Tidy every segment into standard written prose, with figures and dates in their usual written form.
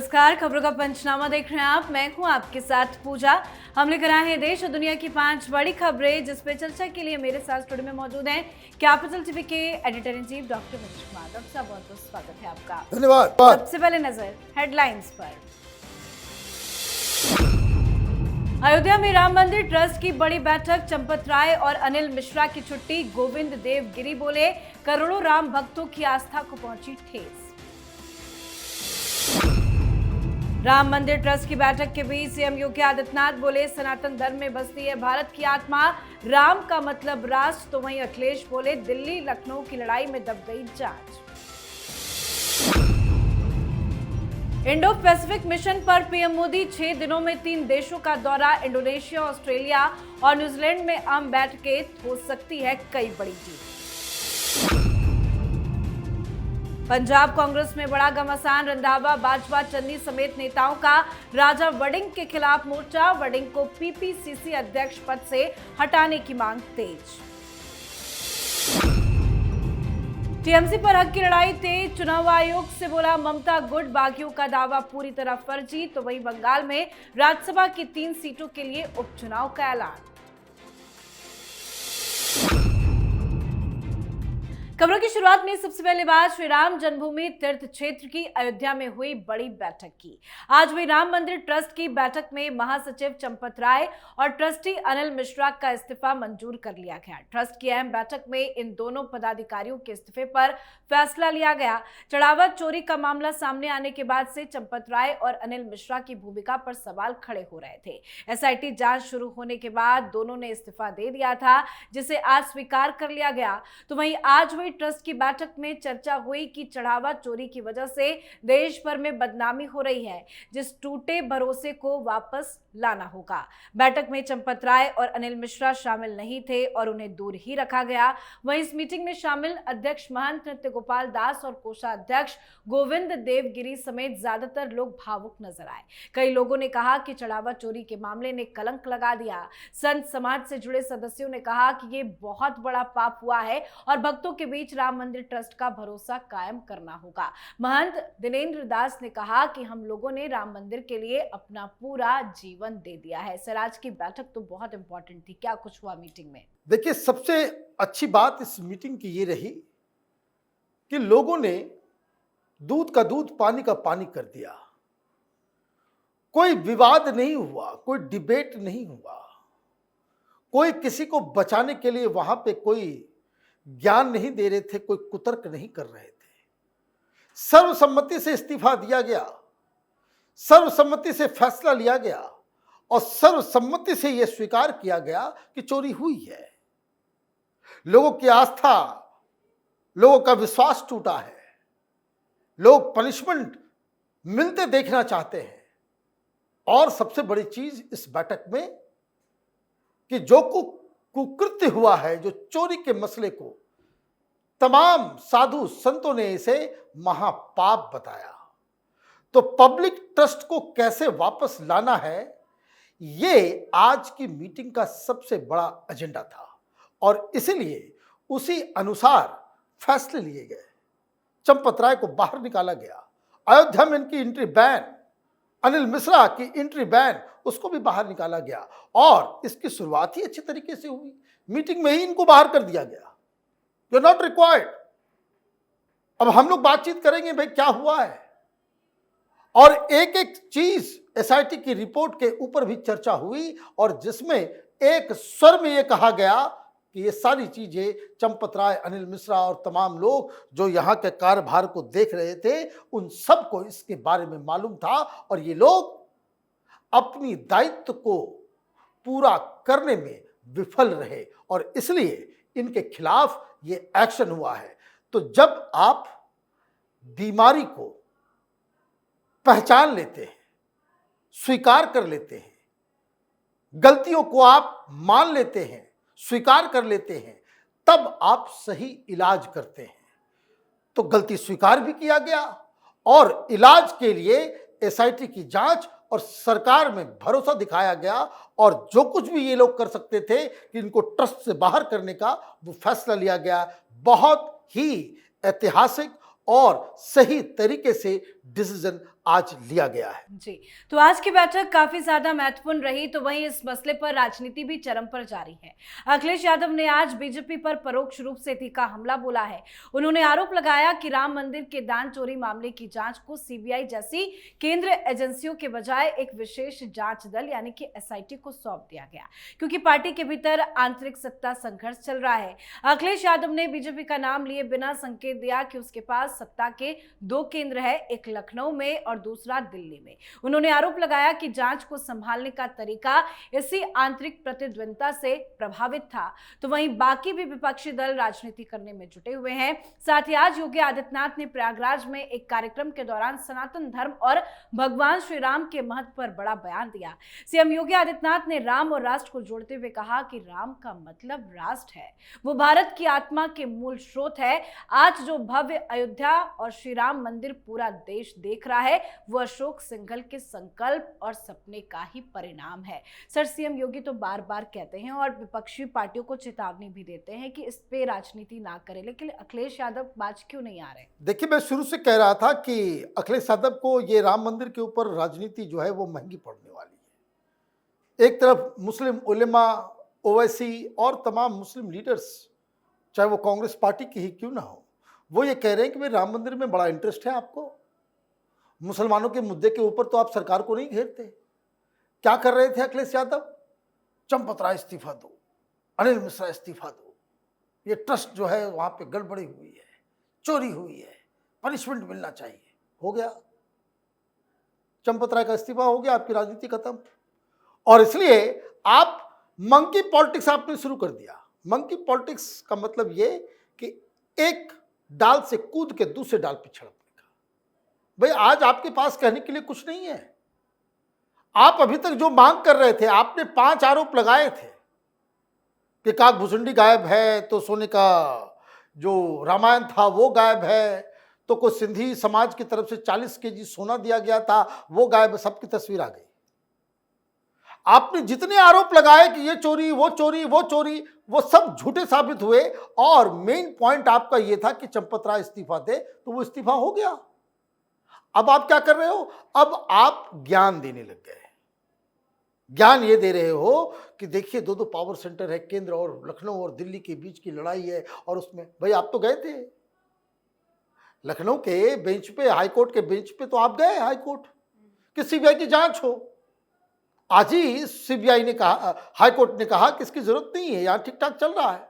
नमस्कार, खबरों का पंचनामा देख रहे हैं आप। मैं हूं आपके साथ पूजा। हम लेकर आए हैं देश और दुनिया की 5 बड़ी खबरें, जिस पे चर्चा के लिए मेरे साथ स्टूडियो में मौजूद हैं कैपिटल टीवी के editor in chief doctor Manish Kumar. Doctor साहब, बहुत बहुत स्वागत है आपका। धन्यवाद। सबसे पहले नजर हेडलाइंस पर। अयोध्या में राम मंदिर ट्रस्ट की बड़ी बैठक, चंपत राय और अनिल मिश्रा की छुट्टी। गोविंद देव गिरी बोले, करोड़ों राम भक्तों की आस्था को पहुंची ठेस। राम मंदिर ट्रस्ट की बैठक के बीच सीएम योगी आदित्यनाथ बोले, सनातन धर्म में बसती है भारत की आत्मा, राम का मतलब राष्ट्र। तो वहीं अखिलेश बोले, दिल्ली लखनऊ की लड़ाई में दब गई जांच। इंडो पैसिफिक मिशन पर पीएम मोदी 6 दिनों में 3 देशों का दौरा। इंडोनेशिया, ऑस्ट्रेलिया और न्यूजीलैंड में अहम बैठकें, हो सकती है कई बड़ी जीत। पंजाब कांग्रेस में बड़ा घमासान, रंधावा, बाजवा, चन्नी समेत नेताओं का राजा वड़िंग के खिलाफ मोर्चा। वड़िंग को पीपीसीसी अध्यक्ष पद से हटाने की मांग तेज। टीएमसी पर हक की लड़ाई तेज, चुनाव आयोग से बोला ममता गुट, बागियों का दावा पूरी तरह फर्जी। तो वहीं बंगाल में राज्यसभा की 3 सीटों के लिए उपचुनाव का ऐलान। खबरों की शुरुआत में सबसे पहले बात श्री राम जन्मभूमि तीर्थ क्षेत्र की अयोध्या में हुई बड़ी बैठक की। आज हुई राम मंदिर ट्रस्ट की बैठक में महासचिव चंपत राय और ट्रस्टी अनिल मिश्रा का इस्तीफा मंजूर कर लिया गया। ट्रस्ट की अहम बैठक में इन दोनों पदाधिकारियों के इस्तीफे पर फैसला लिया गया। चढ़ावा चोरी का मामला सामने आने के बाद से चंपत राय और अनिल मिश्रा की भूमिका पर सवाल खड़े हो रहे थे। एसआईटी जांच शुरू होने के बाद दोनों ने इस्तीफा दे दिया था, जिसे आज स्वीकार कर लिया गया। तो वहीं आज हुई ट्रस्ट की बैठक में चर्चा हुई कि चढ़ावा चोरी की वजह से देश भर में बदनामी हो रही है, जिस टूटे भरोसे को वापस लाना होगा। बैठक में चंपत राय और अनिल मिश्रा शामिल नहीं थे और उन्हें दूर ही रखा गया। वहीं इस मीटिंग में शामिल अध्यक्ष महंत नृत्य गोपाल दास और कोषाध्यक्ष गोविंद देव गिरी समेत ज्यादातर लोग भावुक नजर आए। कई लोगों ने कहा कि चढ़ावा चोरी के मामले ने कलंक लगा दिया। संत समाज से जुड़े सदस्यों ने कहा कि ये बहुत बड़ा पाप हुआ है और भक्तों के बीच राम मंदिर ट्रस्ट का भरोसा कायम करना होगा। महंत दिनेंद्र दास ने कहा कि हम लोगों ने राम मंदिर के लिए अपना पूरा जीवन दे दिया है। सर, आज की बैठक तो बहुत इंपॉर्टेंट थी, क्या कुछ हुआ मीटिंग में? देखिए, सबसे अच्छी बात इस मीटिंग की ये रही कि लोगों ने दूध का दूध, पानी का पानी कर दिया। कोई विवाद नहीं हुआ, कोई डिबेट नहीं हुआ, कोई किसी को बचाने के लिए वहां पे कोई ज्ञान नहीं दे रहे थे, कोई कुतर्क नहीं कर रहे थे। सर्वसम्मति से इस्तीफा दिया गया, सर्वसम्मति से फैसला लिया गया और सर्वसम्मति से यह स्वीकार किया गया कि चोरी हुई है। लोगों की आस्था, लोगों का विश्वास टूटा है। लोग पनिशमेंट मिलते देखना चाहते हैं। और सबसे बड़ी चीज इस बैठक में कि जो कुकृत्य हुआ है, जो चोरी के मसले को तमाम साधु संतों ने इसे महापाप बताया। तो पब्लिक ट्रस्ट को कैसे वापस लाना है, ये आज की मीटिंग का सबसे बड़ा एजेंडा था और इसलिए उसी अनुसार फैसले लिए गए। चंपत राय को बाहर निकाला गया, अयोध्या में इनकी एंट्री बैन, अनिल मिश्रा की एंट्री बैन, उसको भी बाहर निकाला गया और इसकी शुरुआत ही अच्छी तरीके से हुई। मीटिंग में ही इनको बाहर कर दिया गया। You are not required. अब हम लोग बातचीत करेंगे भाई क्या हुआ है, और एक एक चीज एसआईटी की रिपोर्ट के ऊपर भी चर्चा हुई और जिसमें एक स्वर में यह कहा गया कि ये सारी चीजें चंपत राय, अनिल मिश्रा और तमाम लोग जो यहाँ के कार्यभार को देख रहे थे, उन सबको इसके बारे में मालूम था और ये लोग अपनी दायित्व को पूरा करने में विफल रहे और इसलिए इनके खिलाफ ये एक्शन हुआ है। तो जब आप बीमारी को पहचान लेते हैं, स्वीकार कर लेते हैं, गलतियों को आप मान लेते हैं, स्वीकार कर लेते हैं, तब आप सही इलाज करते हैं। तो गलती स्वीकार भी किया गया और इलाज के लिए एसआईटी की जांच और सरकार में भरोसा दिखाया गया और जो कुछ भी ये लोग कर सकते थे कि इनको ट्रस्ट से बाहर करने का, वो फैसला लिया गया। बहुत ही ऐतिहासिक और सही तरीके से डिसीजन आज लिया गया है। जी, तो आज की बैठक काफी ज्यादा महत्वपूर्ण रही, तो वहीं इस मसले पर राजनीति भी चरम पर जारी है। अखिलेश यादव ने आज बीजेपी पर परोक्ष रूप से तीखा हमला बोला है। उन्होंने आरोप लगाया कि राम मंदिर के दान चोरी मामले की जांच को सीबीआई जैसी केंद्रीय एजेंसियों के बजाय एक विशेष जांच दल यानी कि एसआईटी को सौंप दिया गया, क्योंकि पार्टी के भीतर आंतरिक सत्ता संघर्ष चल रहा है। अखिलेश यादव ने बीजेपी का नाम लिए बिना संकेत दिया कि उसके पास सत्ता के 2 केंद्र है, एक लखनऊ में और दूसरा दिल्ली में। उन्होंने आरोप लगाया कि जांच को संभालने का तरीका इसी आंतरिक प्रतिद्वंद्विता से प्रभावित था। तो वहीं बाकी भी विपक्षी दल राजनीति करने में जुटे हुए हैं। साथ ही आज योगी आदित्यनाथ ने प्रयागराज में एक कार्यक्रम के दौरान सनातन धर्म और भगवान श्री राम के महत्व पर बड़ा बयान दिया। सीएम योगी आदित्यनाथ ने राम और राष्ट्र को जोड़ते हुए कहा कि राम का मतलब राष्ट्र है, वो भारत की आत्मा के मूल स्रोत है। आज जो भव्य अयोध्या और श्री राम मंदिर पूरा देश देख रहा है, वो अशोक सिंघल के संकल्प और सपने का ही परिणाम है। सर, सीएम योगी तो बार बार कहते हैं और विपक्षी पार्टियों को चेतावनी भी देते हैं कि इस पे राजनीति ना करें, लेकिन अखिलेश यादव बाज क्यों नहीं आ रहे? देखिए, मैं शुरू से कह रहा था कि अखिलेश यादव को ये राम मंदिर के ऊपर राजनीति जो है वो महंगी पड़ने वाली है। एक तरफ मुस्लिम उलेमा, ओवैसी और तमाम मुस्लिम लीडर्स, चाहे वो कांग्रेस पार्टी की ही क्यों ना हो, वो ये कह रहे हैं कि भाई राम मंदिर में बड़ा इंटरेस्ट है आपको, मुसलमानों के मुद्दे के ऊपर तो आप सरकार को नहीं घेरते। क्या कर रहे थे अखिलेश यादव? चंपत राय इस्तीफा दो, अनिल मिश्रा इस्तीफा दो, ये ट्रस्ट जो है वहां पे गड़बड़ी हुई है, चोरी हुई है, पनिशमेंट मिलना चाहिए। हो गया, चंपत राय का इस्तीफा हो गया, आपकी राजनीति खत्म। और इसलिए आप मंकी पॉलिटिक्स आपने शुरू कर दिया। मंकी पॉलिटिक्स का मतलब ये कि एक डाल से कूद के दूसरे डाल पे छिड़कने का। भाई आज आपके पास कहने के लिए कुछ नहीं है। आप अभी तक जो मांग कर रहे थे, आपने 5 आरोप लगाए थे कि काकभूषुंडी गायब है, तो सोने का जो रामायण था वो गायब है, तो कोई सिंधी समाज की तरफ से 40 केजी सोना दिया गया था वो गायब है। सबकी तस्वीर आ गई। आपने जितने आरोप लगाए कि ये चोरी, वो चोरी, वो चोरी, वो सब झूठे साबित हुए। और मेन पॉइंट आपका ये था कि चंपत राय इस्तीफा दे, तो वो इस्तीफा हो गया। अब आप क्या कर रहे हो? अब आप ज्ञान देने लग गए। ज्ञान ये दे रहे हो कि देखिए 2 पावर सेंटर है, केंद्र और लखनऊ और दिल्ली के बीच की लड़ाई है। और उसमें भाई आप तो गए थे लखनऊ के बेंच पे, हाईकोर्ट के बेंच पे तो आप गए हाईकोर्ट कि सीबीआई की जांच हो। आज ही सीबीआई ने कहा, हाईकोर्ट ने कहा कि इसकी जरूरत नहीं है, यहां ठीक ठाक चल रहा है।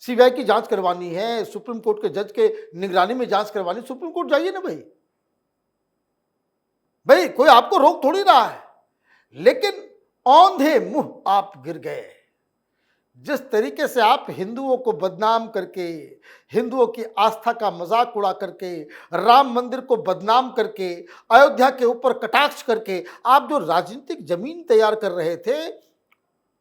सीबीआई की जांच करवानी है, सुप्रीम कोर्ट के जज के निगरानी में जांच करवानी, सुप्रीम कोर्ट जाइए ना भाई। भाई कोई आपको रोक थोड़ी रहा है, लेकिन औंधे मुंह आप गिर गए। जिस तरीके से आप हिंदुओं को बदनाम करके, हिंदुओं की आस्था का मजाक उड़ा करके, राम मंदिर को बदनाम करके, अयोध्या के ऊपर कटाक्ष करके आप जो राजनीतिक जमीन तैयार कर रहे थे,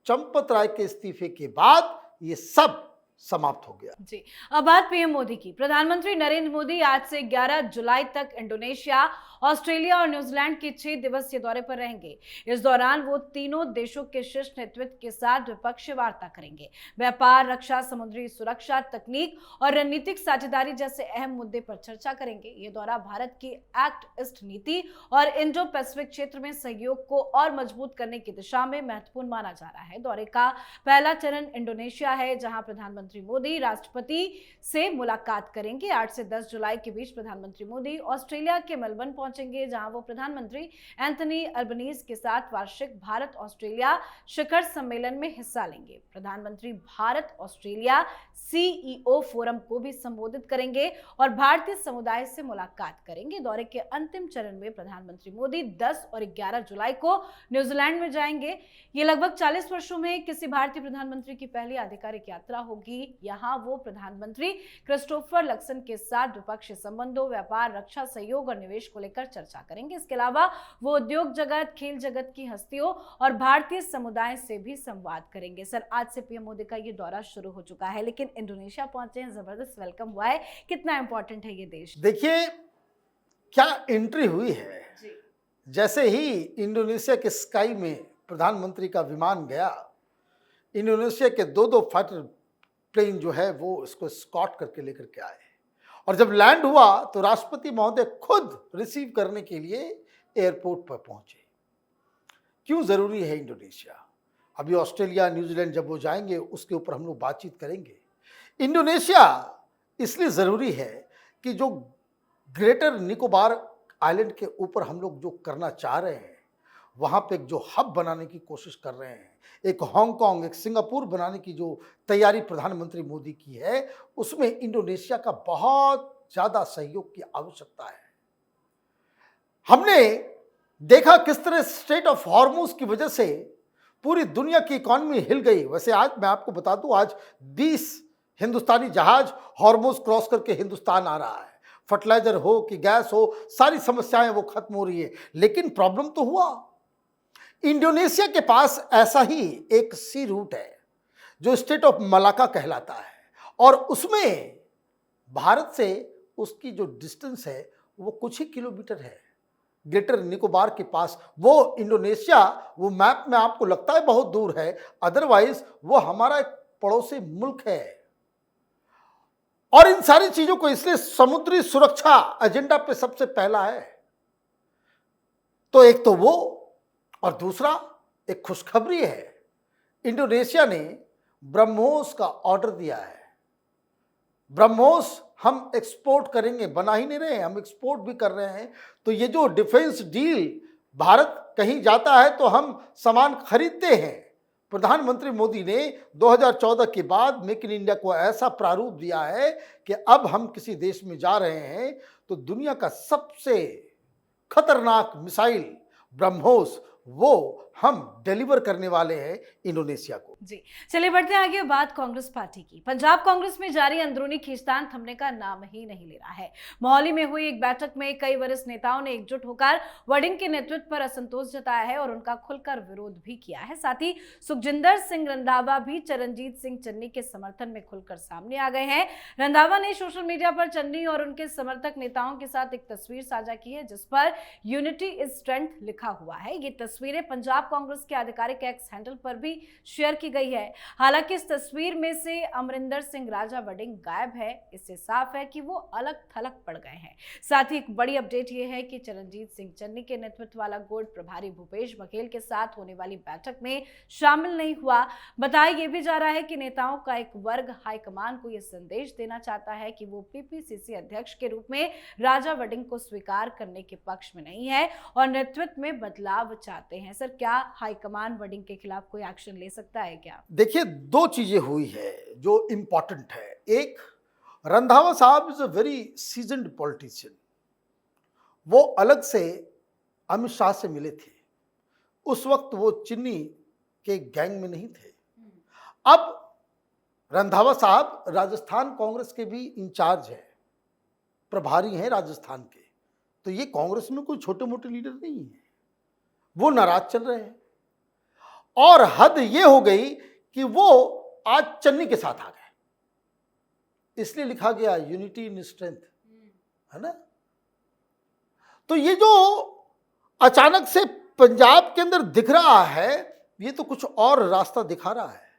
चंपत राय के इस्तीफे के बाद ये सब समाप्त हो गया। जी, अब बात पीएम मोदी की। प्रधानमंत्री नरेंद्र मोदी आज से 11 जुलाई तक इंडोनेशिया, ऑस्ट्रेलिया और न्यूजीलैंड के 6 दिवसीय दौरे पर रहेंगे। इस दौरान वो तीनों देशों के शीर्ष नेतृत्व के साथ द्विपक्षीय वार्ता करेंगे। व्यापार, रक्षा, समुद्री सुरक्षा, तकनीक और रणनीतिक साझेदारी जैसे अहम मुद्दे पर चर्चा करेंगे। ये दौरा भारत की एक्ट ईस्ट नीति और इंडो पैसिफिक क्षेत्र में सहयोग को और मजबूत करने की दिशा में महत्वपूर्ण माना जा रहा है। दौरे का पहला चरण इंडोनेशिया है, जहां प्रधानमंत्री मोदी राष्ट्रपति से मुलाकात करेंगे। 8 से 10 जुलाई के बीच प्रधानमंत्री मोदी ऑस्ट्रेलिया के मेलबर्न पहुंचेंगे, जहां वो प्रधानमंत्री एंथनी अल्बनीज के साथ वार्षिक भारत ऑस्ट्रेलिया शिखर सम्मेलन में हिस्सा लेंगे। प्रधानमंत्री भारत ऑस्ट्रेलिया सीईओ फोरम को भी संबोधित करेंगे और भारतीय समुदाय से मुलाकात करेंगे। दौरे के अंतिम चरण में प्रधानमंत्री मोदी 10 और 11 जुलाई को न्यूजीलैंड में जाएंगे। ये लगभग 40 वर्षों में किसी भारतीय प्रधानमंत्री की पहली आधिकारिक यात्रा होगी। यहाँ वो प्रधानमंत्री क्रिस्टोफर लक्सन के साथ द्विपक्षीय संबंधों, व्यापार, रक्षा सहयोग और निवेश को लेकर चर्चा करेंगे। इसके अलावा वो उद्योग जगत, खेल जगत की हस्तियों और भारतीय समुदाय से भी संवाद करेंगे। सर, आज से पीएम मोदी का ये दौरा शुरू हो चुका है, लेकिन इंडोनेशिया पहुंचे हैं, जबरदस्त वेलकम हुआ है। कितना इंपॉर्टेंट है ये देश? देखिए क्या एंट्री हुई है जी। जैसे ही इंडोनेशिया के स्काई में प्रधानमंत्री का विमान गया, इंडोनेशिया के 2 फाइटर प्लेन जो है वो इसको स्कॉट करके लेकर के आए और जब लैंड हुआ तो राष्ट्रपति महोदय खुद रिसीव करने के लिए एयरपोर्ट पर पहुंचे। क्यों जरूरी है इंडोनेशिया? अभी ऑस्ट्रेलिया, न्यूजीलैंड जब वो जाएंगे उसके ऊपर हम लोग बातचीत करेंगे। इंडोनेशिया इसलिए जरूरी है कि जो ग्रेटर निकोबार आइलैंड के ऊपर हम लोग जो करना चाह रहे हैं, वहां पे एक जो हब बनाने की कोशिश कर रहे हैं, एक हांगकांग, एक सिंगापुर बनाने की जो तैयारी प्रधानमंत्री मोदी की है, उसमें इंडोनेशिया का बहुत ज्यादा सहयोग की आवश्यकता है। हमने देखा किस तरह स्ट्रेट ऑफ हॉर्मुज की वजह से पूरी दुनिया की इकॉनमी हिल गई। वैसे आज मैं आपको बता दूं, आज 20 हिंदुस्तानी जहाज हॉर्मुज क्रॉस करके हिंदुस्तान आ रहा है। फर्टिलाइजर हो कि गैस हो, सारी समस्याएं वो खत्म हो रही है। लेकिन प्रॉब्लम तो हुआ, इंडोनेशिया के पास ऐसा ही एक सी रूट है जो स्टेट ऑफ मलाका कहलाता है, और उसमें भारत से उसकी जो डिस्टेंस है वो कुछ ही किलोमीटर है। ग्रेटर निकोबार के पास वो इंडोनेशिया, वो मैप में आपको लगता है बहुत दूर है, अदरवाइज वो हमारा एक पड़ोसी मुल्क है। और इन सारी चीजों को इसलिए समुद्री सुरक्षा एजेंडा पे सबसे पहला है। तो एक तो वो, और दूसरा एक खुशखबरी है, इंडोनेशिया ने ब्रह्मोस का ऑर्डर दिया है। ब्रह्मोस हम एक्सपोर्ट करेंगे, बना ही नहीं रहे, हम एक्सपोर्ट भी कर रहे हैं। तो ये जो डिफेंस डील, भारत कहीं जाता है तो हम सामान खरीदते हैं। प्रधानमंत्री मोदी ने 2014 के बाद मेक इन इंडिया को ऐसा प्रारूप दिया है कि अब हम किसी देश में जा रहे हैं तो दुनिया का सबसे खतरनाक मिसाइल ब्रह्मोस वो हम डिलीवर करने वाले हैं इंडोनेशिया को। जी, चलिए बढ़ते हैं आगे। बात कांग्रेस पार्टी की। पंजाब कांग्रेस में जारी अंदरूनी खींचतान थमने का नाम ही नहीं ले रहा है। मोहाली में हुई एक बैठक में कई वरिष्ठ नेताओं ने एकजुट होकर वडिंग के नेतृत्व पर असंतोष जताया है और उनका खुलकर विरोध भी किया है। साथ ही सुखजिंदर सिंह रंधावा भी चरणजीत सिंह चन्नी के समर्थन में खुलकर सामने आ गए हैं। रंधावा ने सोशल मीडिया पर चन्नी और उनके समर्थक नेताओं के साथ एक तस्वीर साझा की है जिस पर यूनिटी इज स्ट्रेंथ लिखा हुआ है। ये तस्वीरें पंजाब कांग्रेस के आधिकारिक एक्स हैंडल पर भी शेयर की गई है। हालांकि इस तस्वीर में से अमरिंदर सिंह राजा वडिंग गायब है। इससे साफ है कि वो अलग थलग पड़ गए हैं। साथ ही एक बड़ी अपडेट ये है कि चरणजीत सिंह चन्नी के नेतृत्व वाला गुट प्रभारी भूपेश बघेल के साथ होने वाली बैठक में शामिल नहीं हुआ। बताया यह भी जा रहा है कि नेताओं का एक वर्ग हाईकमान को यह संदेश देना चाहता है कि वो पीपीसीसी अध्यक्ष के रूप में राजा वडिंग को स्वीकार करने के पक्ष में नहीं है और नेतृत्व में बदलाव चाहते हैं। सर, क्या हाईकमान वडिंग के खिलाफ कोई एक्शन ले सकता है क्या? देखिए, दो चीजें हुई है जो इंपॉर्टेंट है। एक, रंधावा साहब is a very seasoned politician. वो अलग से अमित शाह से मिले थे। उस वक्त वो चिन्नी के गैंग में नहीं थे। अब रंधावा साहब राजस्थान कांग्रेस के भी इंचार्ज हैं, प्रभारी हैं राजस्थान के। तो ये कांग्रेस में कोई छोटे मोटे लीडर नहीं है। वो नाराज चल रहे हैं और हद ये हो गई कि वो आज चन्नी के साथ आ गए। इसलिए लिखा गया यूनिटी इन स्ट्रेंथ, है ना। तो ये जो अचानक से पंजाब के अंदर दिख रहा है, ये तो कुछ और रास्ता दिखा रहा है।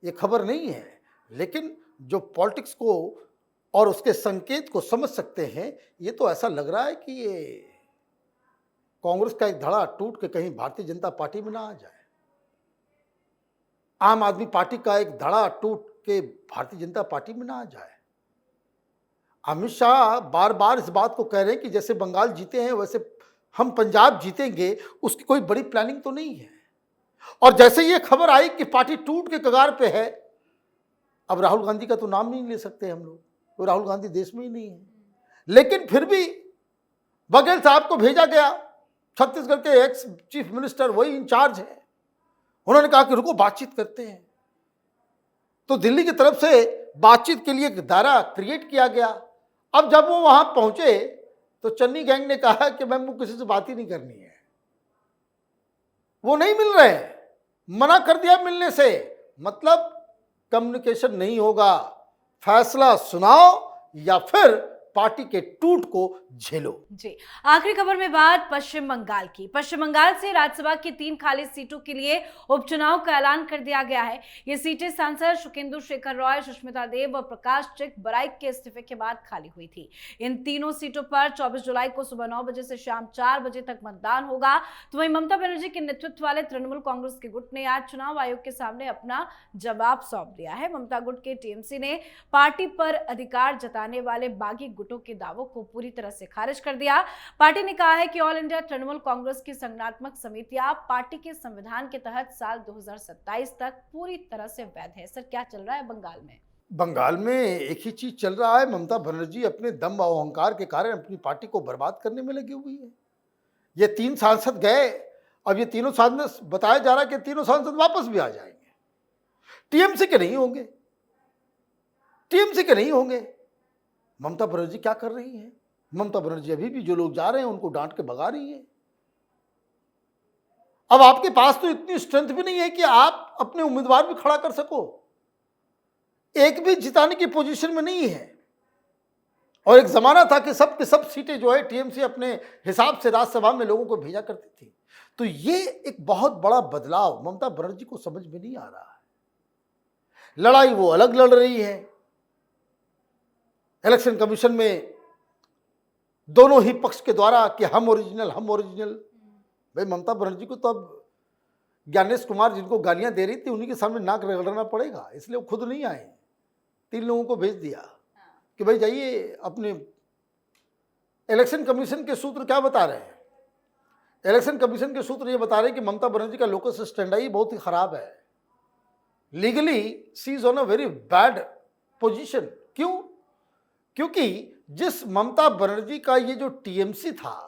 ये खबर नहीं है, लेकिन जो पॉलिटिक्स को और उसके संकेत को समझ सकते हैं, ये तो ऐसा लग रहा है कि ये कांग्रेस का एक धड़ा टूट के कहीं भारतीय जनता पार्टी में ना आ जाए। आम आदमी पार्टी का एक धड़ा टूट के भारतीय जनता पार्टी में ना आ जाए। अमित शाह बार बार इस बात को कह रहे हैं कि जैसे बंगाल जीते हैं वैसे हम पंजाब जीतेंगे। उसकी कोई बड़ी प्लानिंग तो नहीं है। और जैसे ये खबर आई कि पार्टी टूट के कगार पे है, अब राहुल गांधी का तो नाम नहीं ले सकते हम लोग, तो राहुल गांधी देश में ही नहीं है। लेकिन फिर भी बघेल साहब को भेजा गया, छत्तीसगढ़ के एक्स चीफ मिनिस्टर, वही इंचार्ज है। उन्होंने कहा कि रुको बातचीत करते हैं। तो दिल्ली की तरफ से बातचीत के लिए एक दायरा क्रिएट किया गया। अब जब वो वहां पहुंचे तो चन्नी गैंग ने कहा कि मैम, वो किसी से बात ही नहीं करनी है, वो नहीं मिल रहे हैं, मना कर दिया मिलने से। मतलब कम्युनिकेशन नहीं होगा, फैसला सुनाओ या फिर पार्टी के टूट को झेलो। जी, आखिरी खबर में बात पश्चिम बंगाल की। पश्चिम बंगाल से राज्यसभा की 3 खाली सीटों के लिए उपचुनाव का ऐलान कर दिया गया है। ये सीटें सांसद सुखेंदु शेखर रॉय, सुष्मिता देव और प्रकाश चिक बराइक के इस्तीफे के बाद खाली हुई थी। इन तीनों सीटों पर 24 जुलाई को सुबह 9 बजे से शाम 4 बजे तक मतदान होगा। तो वहीं ममता बनर्जी के नेतृत्व वाले तृणमूल कांग्रेस के गुट ने आज चुनाव आयोग के सामने अपना जवाब सौंप दिया है। ममता गुट के टीएमसी ने पार्टी पर अधिकार जताने वाले बागी गुटों के दावों को पूरी तरह से खारिज कर दिया। पार्टी ने कहा है कि ऑल इंडिया तृणमूल कांग्रेस की संगठनात्मक समितियां पार्टी के संविधान के तहत साल 2027 तक पूरी तरह से वैध है। सर, क्या चल रहा है बंगाल में? बंगाल में एक ही चीज चल रहा है, ममता बनर्जी अपने दम और अहंकार के कारण अपनी पार्टी को बर्बाद करने में लगी हुई है। ये 3 सांसद गए, अब ये तीनों सांसद बताया जा रहा है कि तीनों सांसद वापस भी आ जाएंगे। टीएमसी के नहीं होंगे, टीएमसी के नहीं होंगे। ममता बनर्जी क्या कर रही है? ममता बनर्जी अभी भी जो लोग जा रहे हैं उनको डांट के भगा रही है। अब आपके पास तो इतनी स्ट्रेंथ भी नहीं है कि आप अपने उम्मीदवार भी खड़ा कर सको। एक भी जिताने की पोजीशन में नहीं है। और एक जमाना था कि सब के सब सीटें जो है टीएमसी अपने हिसाब से राज्यसभा में लोगों को भेजा करती थी। तो ये एक बहुत बड़ा बदलाव ममता बनर्जी को समझ में नहीं आ रहा है। लड़ाई वो अलग लड़ रही है। इलेक्शन कमीशन में दोनों ही पक्ष के द्वारा कि हम ओरिजिनल। भाई ममता बनर्जी को तो अब ज्ञानेश कुमार जिनको गालियां दे रही थी उन्हीं के सामने नाक रगड़ना पड़ेगा, इसलिए वो खुद नहीं आए। 3 लोगों को भेज दिया कि भाई जाइए अपने। इलेक्शन कमीशन के सूत्र क्या बता रहे हैं? इलेक्शन कमीशन के सूत्र ये बता रहे हैं कि ममता बनर्जी का लोकस स्टैंडाई बहुत ही खराब है। Legally she is on a very bad position. क्यों? क्योंकि जिस ममता बनर्जी का ये जो टीएमसी था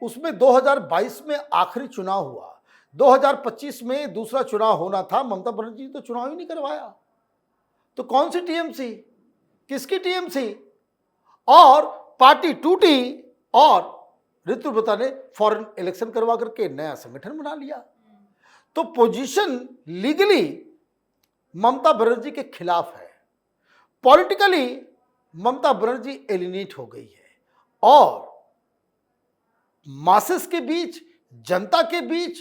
उसमें 2022 में आखिरी चुनाव हुआ, 2025 में दूसरा चुनाव होना था, ममता बनर्जी तो चुनाव ही नहीं करवाया। तो कौन सी टीएमसी? किसकी टीएमसी? और पार्टी टूटी और ऋतुव्रता ने फॉरेन इलेक्शन करवा करके नया संगठन बना लिया। तो पोजीशन लीगली ममता बनर्जी के खिलाफ है। पॉलिटिकली ममता बनर्जी एलिनेट हो गई है और मासेस के बीच, जनता के बीच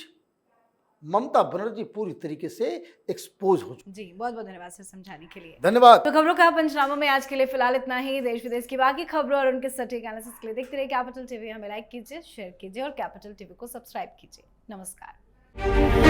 ममता बनर्जी पूरी तरीके से एक्सपोज हो चुकी। जी, बहुत बहुत धन्यवाद सर समझाने के लिए। धन्यवाद। तो खबरों का पंचनामा में आज के लिए फिलहाल इतना ही। देश विदेश की बाकी खबरों और उनके सटीक एनालिसिस के लिए देखते रहिए कैपिटल टीवी। हमें लाइक कीजिए, शेयर कीजिए और कैपिटल टीवी को सब्सक्राइब कीजिए। नमस्कार।